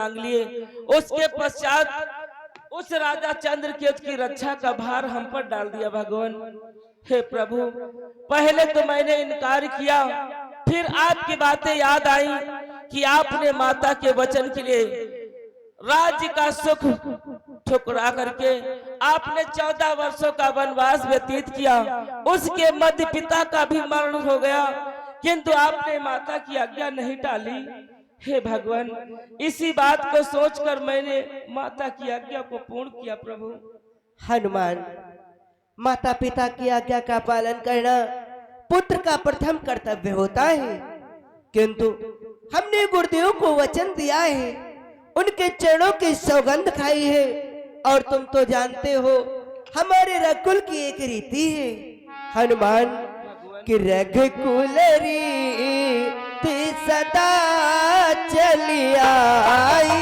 मांग लिए। उसके पश्चात उस राजा चंद्रकेतु की रक्षा का भार हम पर डाल दिया भगवान। हे प्रभु, पहले तो मैंने इनकार किया, फिर आपकी बातें याद आई कि आपने माता के वचन के लिए राज्य का सुख ठुकरा करके आपने 14 वर्षों का वनवास व्यतीत किया। उसके मध्य पिता का भी मरण हो गया, किंतु आपने माता की आज्ञा नहीं टाली। हे भगवान, इसी बात को सोचकर मैंने माता की आज्ञा को पूर्ण किया प्रभु। हनुमान, माता पिता की आज्ञा का पालन करना पुत्र का प्रथम कर्तव्य होता है, किंतु हमने गुरुदेव को वचन दिया है, उनके चरणों की सौगंध खाई है। और तुम तो जानते हो हमारे रघुकुल की एक रीति है हनुमान कि रघुकुल रीति सदा चली आई।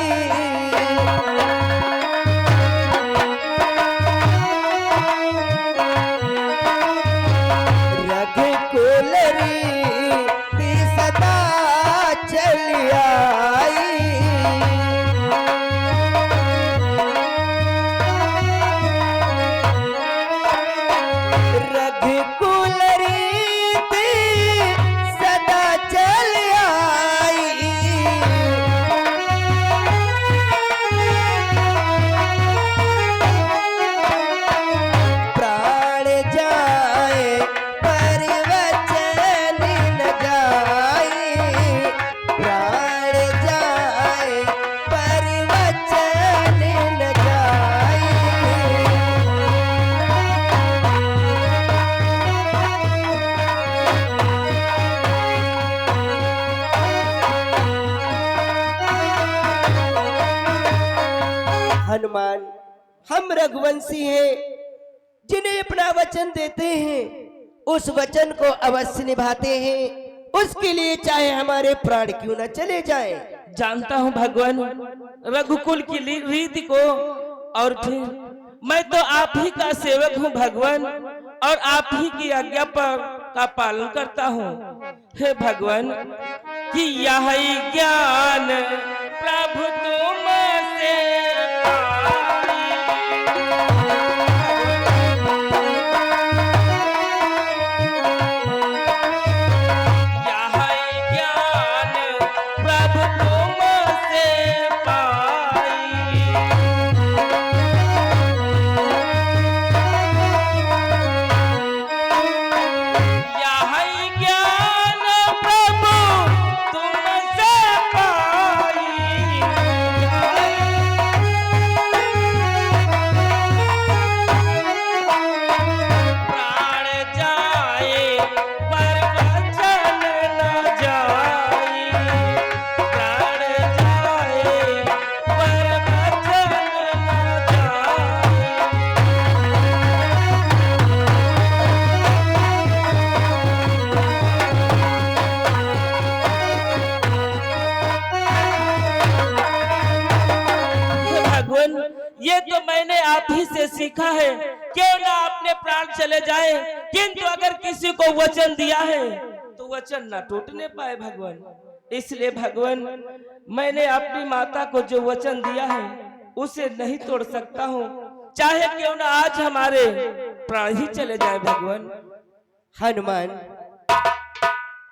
रघुकुल रीति सदा चली आई। रघुकुल रीति सदा चली आई। प्राण जाए पर वचन न जाए। प्राण जाए पर वचन न जाए। हनुमान, हम रघुवंशी हैं, जिन्हें अपना वचन देते हैं उस वचन को अवश्य निभाते हैं, उसके लिए चाहे हमारे प्राण क्यों न चले जाएं। जानता हूँ भगवान रघुकुल की रीति को, और फिर मैं तो आप ही का सेवक हूँ भगवान, और आप ही की आज्ञा पर का पालन करता हूँ। हे भगवान, कि यह ज्ञान प्रभु तुमसे ये तो मैंने आप ही से सीखा है। क्यों ना अपने प्राण चले जाए, किंतु अगर किसी को वचन दिया है तो वचन ना टूटने पाए भगवान। इसलिए भगवान, मैंने अपनी माता को जो वचन दिया है उसे नहीं तोड़ सकता हूँ, चाहे क्यों ना आज हमारे प्राण ही चले जाए भगवान। हनुमान,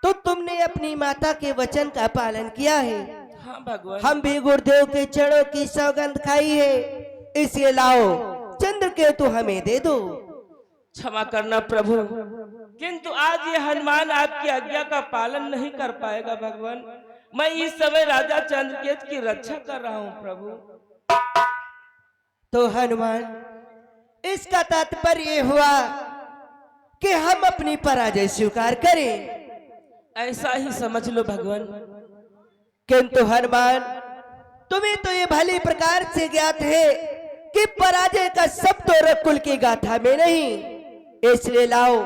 तो तुमने अपनी माता के वचन का पालन किया है। हाँ भगवान, हम भी गुरुदेव के चरणों की सौगंध खाई है, इसलिए लाओ चंद्रकेतु हमें दे दो। क्षमा करना प्रभु, किंतु आज ये हनुमान आपकी आज्ञा का पालन नहीं कर पाएगा भगवान। मैं इस समय राजा चंद्रकेतु की रक्षा कर रहा हूँ प्रभु। तो हनुमान, इसका तात्पर्य हुआ कि हम अपनी पराजय स्वीकार करें। ऐसा ही समझ लो भगवान। किंतु हनुमान, तुम्हें तो ये भली प्रकार से ज्ञात है कि पराजय का सब तो रघुकुल की गाथा में नहीं, इसलिए लाओ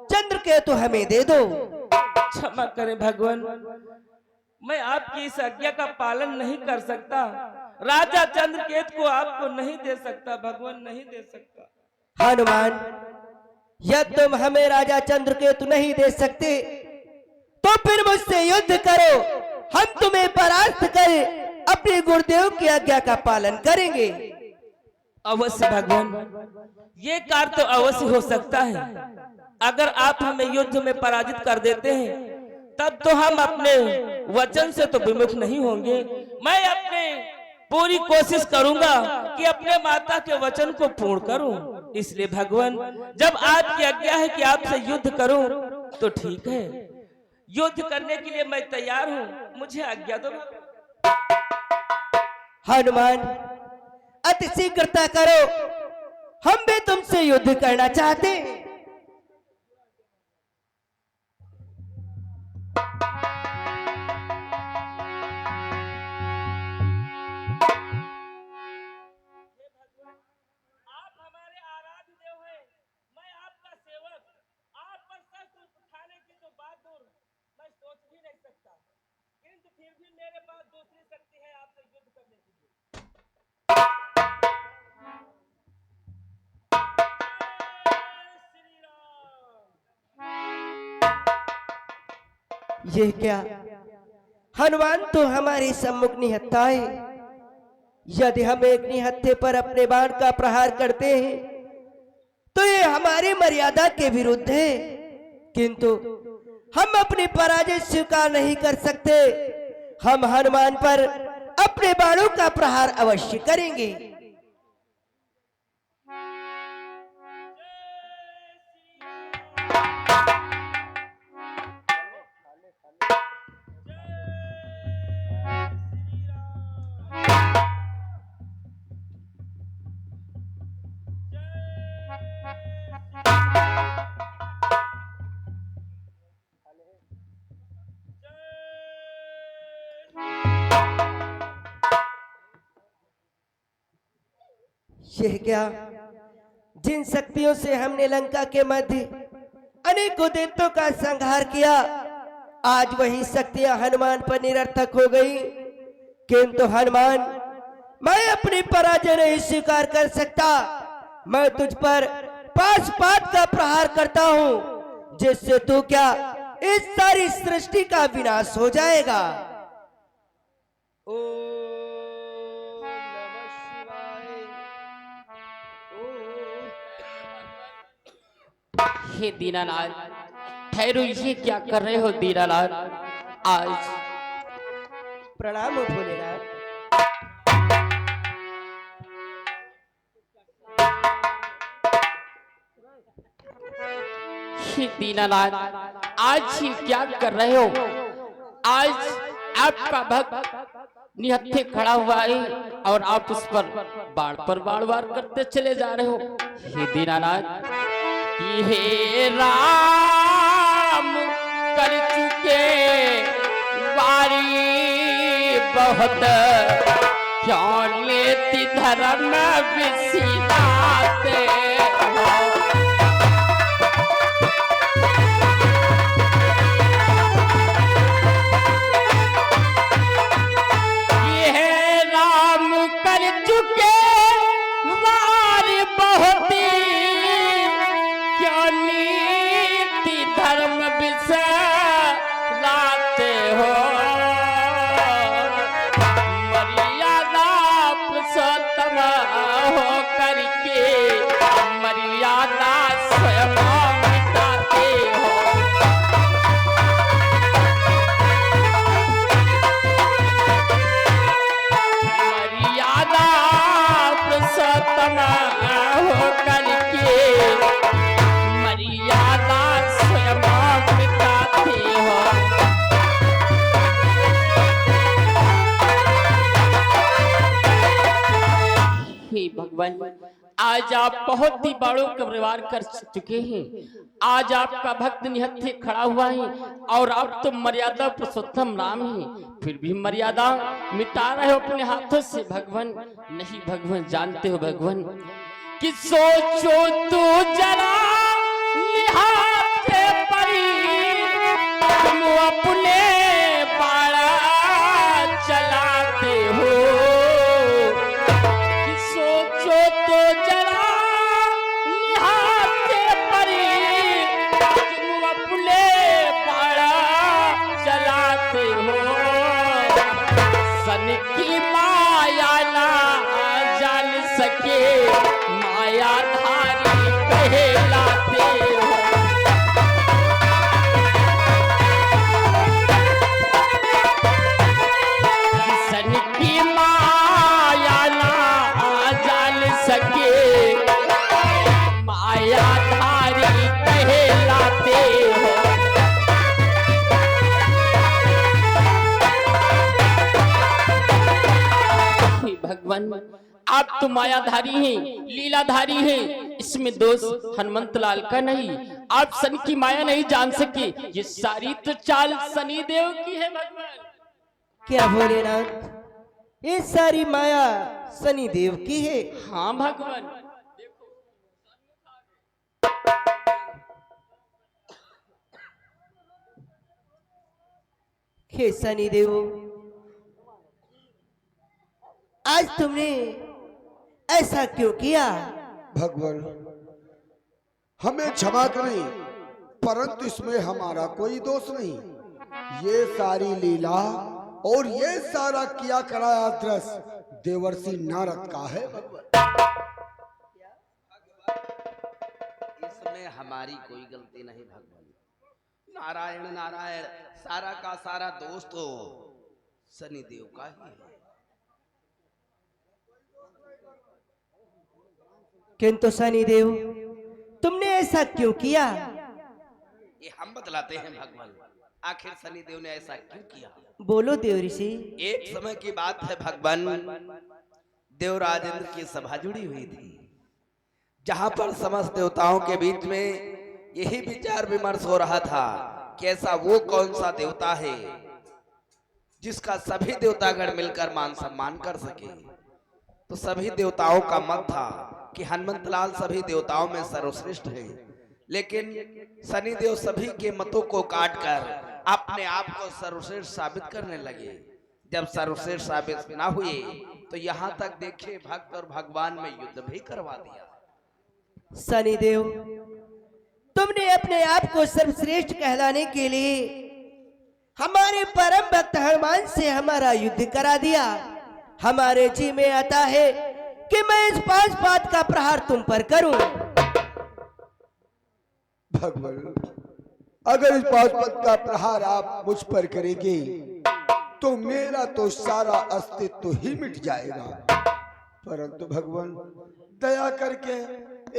चंद्रकेतु हमें दे दो। क्षमा करें भगवान, मैं आपकी इस आज्ञा का पालन नहीं कर सकता। राजा चंद्रकेतु को आपको नहीं दे सकता भगवान, नहीं दे सकता। हनुमान, यदि तुम हमें राजा चंद्रकेतु नहीं दे सकते तो फिर मुझसे युद्ध करो, हम तुम्हें परास्त कर अपने गुरुदेव की आज्ञा का पालन करेंगे। अवश्य भगवान, ये कार्य तो अवश्य हो सकता है। अगर आप हमें युद्ध में पराजित कर देते हैं तब तो हम अपने वचन से तो विमुख नहीं होंगे। मैं अपने पूरी कोशिश करूंगा कि अपने माता के वचन को पूर्ण करूं। इसलिए भगवान, जब आपकी आज्ञा है कि आपसे युद्ध करूं तो ठीक है, युद्ध करने के लिए मैं तैयार हूं, मुझे आज्ञा दो। हनुमान, अति शीघ्रता करो, हम भी तुमसे युद्ध करना चाहते हैं। फिर भी मेरे पास दूसरी शक्ति है आपसे युद्ध करने के लिए। ये क्या, हनुमान तो हमारे सम्मुख निहत्था है। यदि हम एक निहत्थे पर अपने बाण का प्रहार करते हैं तो ये हमारी मर्यादा के विरुद्ध है, किंतु हम अपनी पराजय स्वीकार नहीं कर सकते। हम हनुमान पर अपने बाणों का प्रहार अवश्य करेंगे। यह क्या, जिन शक्तियों से हमने लंका के मध्य अनेकों दैत्यों का संहार किया, आज वही शक्तियां हनुमान पर निरर्थक हो गई। किंतु हनुमान, मैं अपनी पराजय नहीं स्वीकार कर सकता। मैं तुझ पर पाशपात का प्रहार करता हूं, जिससे तू क्या, इस सारी सृष्टि का विनाश हो जाएगा। हे दीनानाथ, ठहरो, ये क्या कर रहे हो दीनानाथ? आज प्रणाम हो भोलेनाथ। हे दीनानाथ, आज ये क्या कर रहे हो? आज आपका भक्त निहत्थे खड़ा हुआ है और आप उस पर बाण वार करते चले जा रहे हो। हे दीनानाथ, हे राम कर चुके वारी बहुत, क्यों लेती धर्म विसिलाते हो। ये राम कर चुके वारी बहुत, धर्म बिसराते हो। मर्यादा पुरुषोत्तम हो करके मर्यादा स्वयं मिटाते हो। मर्यादा पुरुषोत्तम हो करके मर्यादा स्वयं मिटाते हो। हे भगवान, आज आप बहुत ही बड़ों का व्यवहार कर चुके हैं। आज आपका भक्त निहत्थे खड़ा हुआ है और आप तो मर्यादा पुरुषोत्तम राम हैं, फिर भी मर्यादा मिटा रहे हो अपने हाथों से। भगवान, नहीं भगवान, जानते हो भगवान कि सोचो तू जरा निहाते परी, तुम अपने बाड़ा चलाते हो। कि सोचो तो जरा निहाते परी, तुम अपने बाड़ा चलाते हो। सन की सके माया धारी कहलाते हो। सन की माया ना जान सके माया धारी कहलाते हो। हे भगवान, आप तो मायाधारी हैं, लीलाधारी हैं, इसमें दोष हनुमंत लाल का नहीं। आप सन की माया नहीं जान सके, ये सारी तो चाल शनि देव की है भगवान। क्या भोलेनाथ, ये सारी माया शनि देव की है? हाँ भगवान। हे शनि देव, आज तुमने ऐसा क्यों किया? भगवान, हमें क्षमा करें, परंतु इसमें हमारा कोई दोष नहीं। ये सारी लीला और ये सारा किया कराया दृश्य देवर्षि नारद का है भगवान। इसमें हमारी कोई गलती नहीं भगवान। नारायण नारायण, सारा का सारा दोष तो शनिदेव का ही है। किंतु शनि देव, तुमने ऐसा क्यों किया? ये हम बतलाते हैं भगवान, आखिर शनिदेव ने ऐसा क्यों किया। बोलो देव ऋषि। एक समय की बात है भगवान, देवराजेंद्र की सभा जुड़ी हुई थी, जहां पर समस्त देवताओं के बीच में यही विचार विमर्श हो रहा था कि ऐसा वो कौन सा देवता है जिसका सभी देवतागण मिलकर मान सम्मान कर सके। तो सभी देवताओं का मत था कि हनुमंतलाल सभी देवताओं में सर्वश्रेष्ठ है, लेकिन शनिदेव सभी के मतों को काटकर अपने आप को सर्वश्रेष्ठ साबित करने लगे। जब सर्वश्रेष्ठ साबित ना हुए तो यहाँ तक देखे भक्त और भगवान में युद्ध भी करवा दिया। शनि देव, तुमने अपने आप को सर्वश्रेष्ठ कहलाने के लिए हमारे परम भक्त हनुमान से हमारा युद्ध करा दिया। हमारे जी में आता है कि मैं इस 5 पात का प्रहार तुम पर करूं। भगवान, अगर इस 5 पद का प्रहार आप मुझ पर करेंगे तो मेरा तो सारा अस्तित्व ही मिट जाएगा। परंतु भगवान, दया करके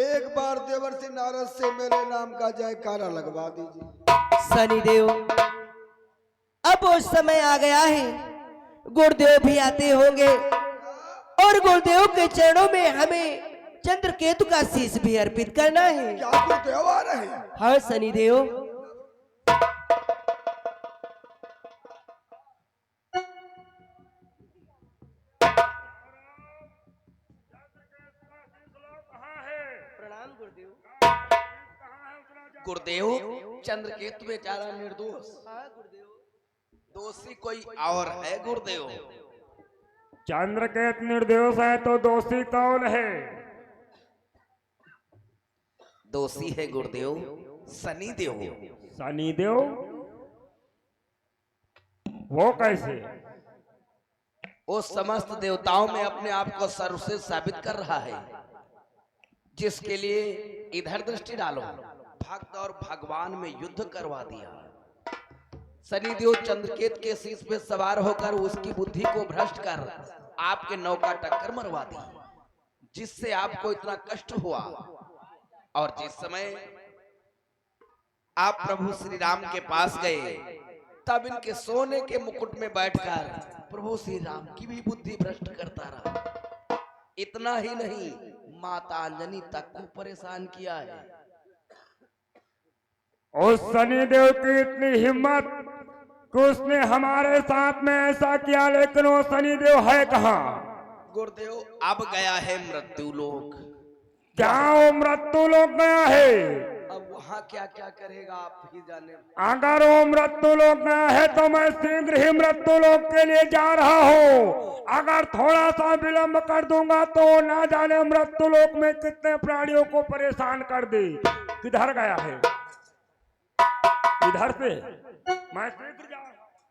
एक बार देवर्षि नारद से मेरे नाम का जयकारा लगवा दीजिए। शनि देव, अब वो समय आ गया है, गुरुदेव भी आते होंगे और गुरुदेव के चरणों में हमें चंद्रकेतु का शीश भी अर्पित करना है। क्या गुरुदेव आ रहे हैं? हाँ शनि देव। प्रणाम गुरुदेव। गुरुदेव, चंद्रकेतु बेचारा निर्दोष, हाँ गुरुदेव। दोषी कोई और है गुरुदेव। चंद्रकेतु निर्दोष है तो दोषी कौन है? दोषी है गुरुदेव शनिदेव। शनिदेव? वो कैसे? वो समस्त देवताओं में अपने आप को सर्वश्रेष्ठ साबित कर रहा है, जिसके लिए इधर दृष्टि डालो, भक्त और भगवान में युद्ध करवा दिया। शनिदेव चंद्रकेतु के शीश पे सवार होकर उसकी बुद्धि को भ्रष्ट कर आपके नौका टक्कर मरवा दी, जिससे आपको इतना कष्ट हुआ। और जिस समय आप प्रभु श्री राम के पास गए, तब इनके सोने के मुकुट में बैठकर प्रभु श्री राम की भी बुद्धि भ्रष्ट करता रहा। इतना ही नहीं, माता अंजनी तक को परेशान किया है। उस शनिदेव की इतनी हिम्मत कि उसने हमारे साथ में ऐसा किया, लेकिन वो शनिदेव है कहाँ? गुरुदेव, अब गया है मृत्यु लोक। क्या वो मृत्यु लोक गया है? अब वहाँ क्या क्या करेगा आप ही जाने। अगर वो मृत्यु लोक गया है तो मैं शीघ्र ही मृत्यु लोक के लिए जा रहा हूँ। अगर थोड़ा सा विलंब कर दूंगा तो ना जाने मृत्यु लोक में कितने प्राणियों को परेशान कर दे। किधर गया है? इधर से मैं शीघ्र जा रहा हूं।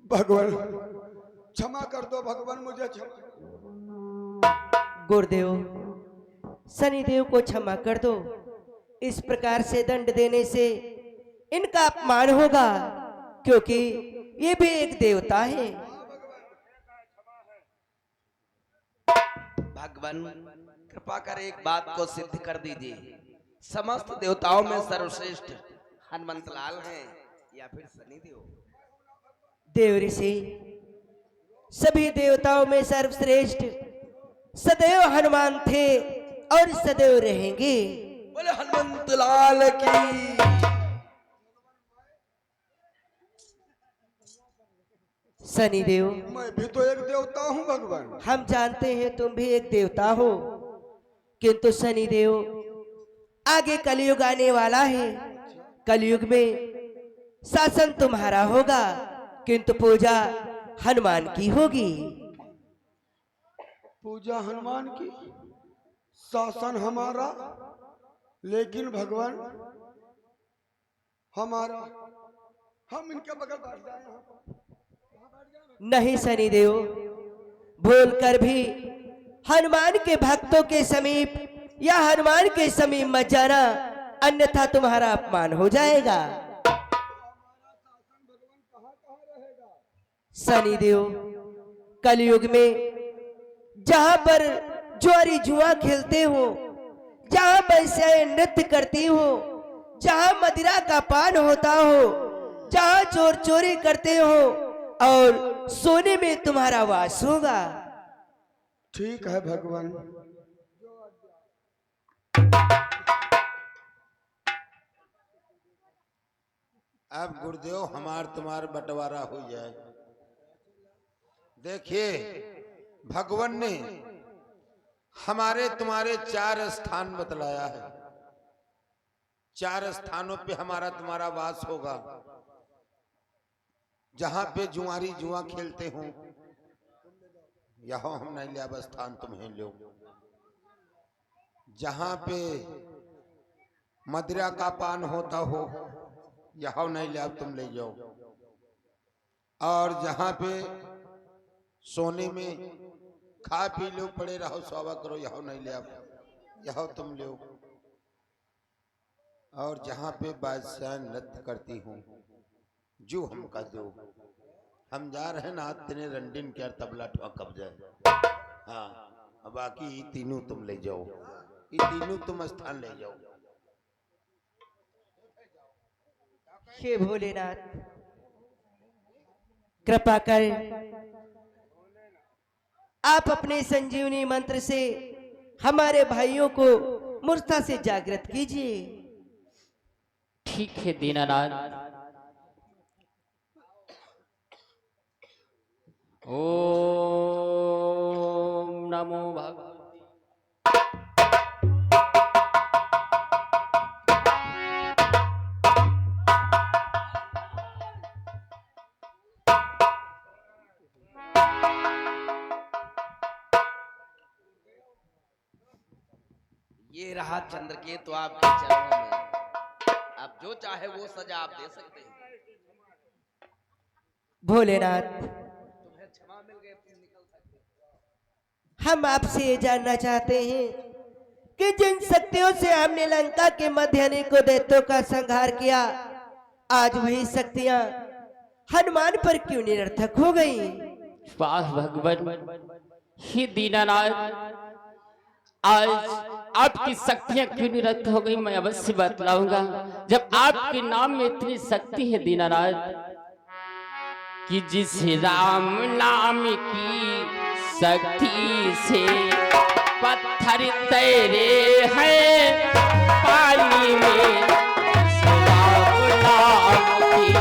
भगवान क्षमा कर दो भगवान, मुझे क्षमा। गुरुदेव, शनिदेव को क्षमा कर दो। इस प्रकार से दंड देने से इनका अपमान होगा, क्योंकि ये भी एक देवता है। भगवान कृपा कर एक बात को सिद्ध कर दीजिए, समस्त देवताओं में सर्वश्रेष्ठ हनुमंत लाल हैं या फिर शनिदेव? देव ऋषि, सभी देवताओं में सर्वश्रेष्ठ सदैव हनुमान थे और सदैव रहेंगे। बोले हनुमंत लाल की। शनिदेव, मैं भी तो एक देवता हूँ भगवान। हम जानते हैं तुम भी एक देवता हो, किंतु शनिदेव आगे कलयुग आने वाला है। कलयुग में शासन तुम्हारा होगा, किंतु पूजा हनुमान की होगी। पूजा हनुमान की, शासन हमारा, लेकिन भगवान हमारा, हम इनके बगल बैठ जाए यहाँ पर? नहीं शनिदेव, भूल कर भी हनुमान के भक्तों के समीप या हनुमान के समीप मत जाना, अन्यथा तुम्हारा अपमान हो जाएगा। शनिदेव, कलयुग में जहां पर जुआरी जुआ खेलते हो, जहां वैश्याएं नृत्य करती हो, जहां मदिरा का पान होता हो, जहां चोर चोरी करते हो और सोने में तुम्हारा वास होगा। ठीक है भगवान। अब गुरुदेव हमार तुम्हार बंटवारा हो जाए। देखिए भगवान ने हमारे तुम्हारे 4 स्थान बतलाया है। 4 स्थानों पे हमारा तुम्हारा वास होगा। जहां पे जुआरी जुआ खेलते हो, यहाँ हम नहीं लिया स्थान तुम्हें लो। जहां पे मदिरा का पान होता हो, यहाँ नहीं लिया तुम ले जाओ। और जहां पे सोने में खा पी लो, पड़े रहो, सौवा करो, यहाँ नहीं लिया, यहाँ तुम लो। और जहां पे बादशाह नृत्य करती हूँ, जो हमका दो। हम जा रहे हैं ना, तेने रंडिन क्या तबला ठोकब जाए। हाँ, बाकी ये तीनों तुम ले जाओ, ये तीनों तुम स्थान ले जाओ। हे भोलेनाथ, कृपा कर आप अपने संजीवनी मंत्र से हमारे भाइयों को मूर्छा से जागृत कीजिए। ठीक है दीनानाथ। ओम नमो भगवते। ये रहा चंद्रकेतु आपके चरणों में, आप जो चाहे वो सजा आप दे सकते हैं। भोलेनाथ, तुम्हें क्षमा मिल गई, तुम निकल सकते। हम आपसे ये जानना चाहते हैं कि जिन शक्तियों से हमने लंका के मध्य अनेकों दैत्यों का संहार किया, आज वही शक्तियां हनुमान पर क्यों निरर्थक हो गई? वाह भगवान, हे दीनानाथ, आज आपकी शक्तियां क्यों निरस्त हो गई, मैं अवश्य बतलाऊंगा। जब आपके नाम में इतनी शक्ति है दीनानाथ, कि जिस राम नाम की शक्ति से पत्थर तैरे हैं पानी में, जिस राम नाम की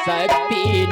शक्ति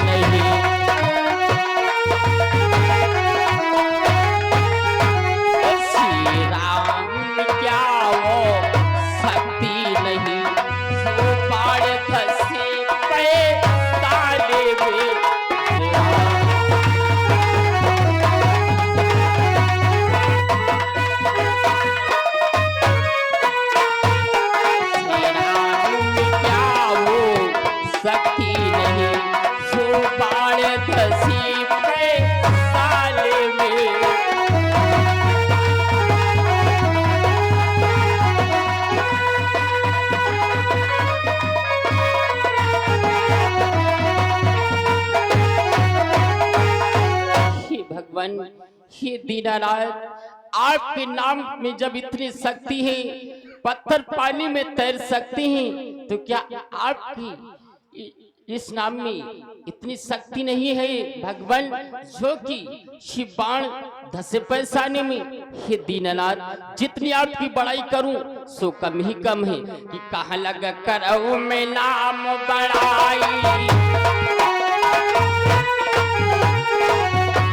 भगवान, हे दीनानाथ, आपके नाम में जब इतनी शक्ति है, पत्थर पानी में तैर सकते हैं, तो क्या आपकी इस नाम में इतनी शक्ति नहीं है भगवान, जो कि शिव बाण धसे पैसाने में? हे दीनानाथ, जितनी आपकी बड़ाई करूं सो कम ही कम है कि कहाँ लगा करूं मैं नाम बड़ाई,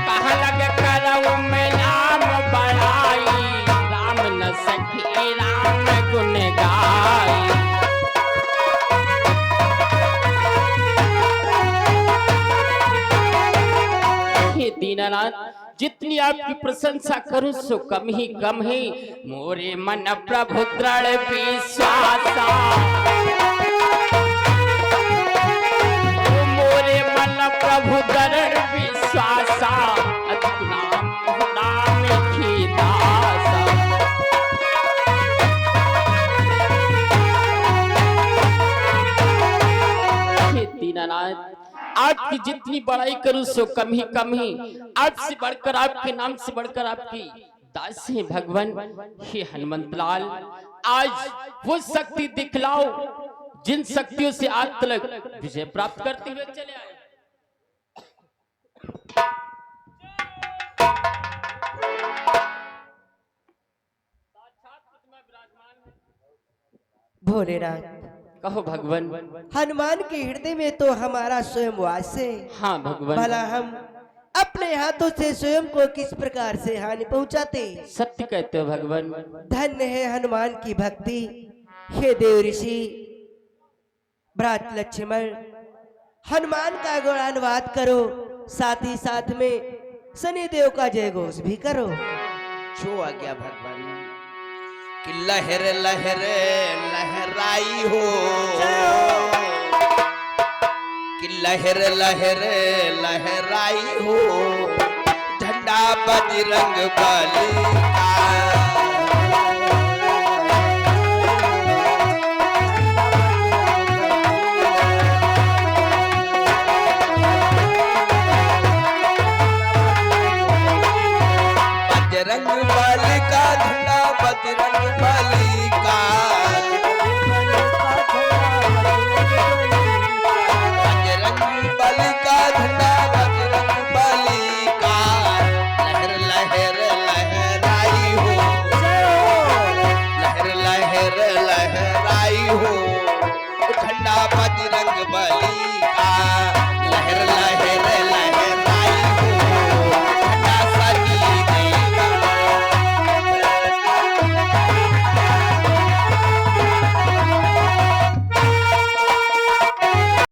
कहाँ लगा करूं मैं नाम बड़ाई, राम न सखी राम गुण गाई। दीनानाथ, जितनी आपकी प्रशंसा करूं सो कम ही कम है, मोरे मन प्रभु दृढ़ विश्वासा, मोरे मन प्रभु दृढ़ विश्वासा, अधिक नाम की दासा। हे दीनानाथ, आपकी जितनी बड़ाई करूं सो कम ही कम है, आपसे बढ़कर, आपके नाम से बढ़कर आपकी दास है भगवान। हे हनुमंत लाल, आज वो शक्ति दिखलाओ जिन शक्तियों से आज तक विजय प्राप्त करते हुए चले आए। भोलेनाथ, कहो भगवान। हनुमान के हृदय में तो हमारा स्वयं वास है। हाँ भगवान। भला हम अपने हाथों से स्वयं को किस प्रकार से हानि पहुंचाते? सत्य कहते हो भगवान। धन्य है हनुमान की भक्ति। हे देव ऋषि भ्रात लक्ष्मण, हनुमान का गुणानुवाद करो, साथ ही साथ में शनि देव का जय घोष भी करो। जो आज्ञा भगवान। कि लहर लहर लहराई हो, कि लहर लहर लहराई हो, झंडा बजरंग बली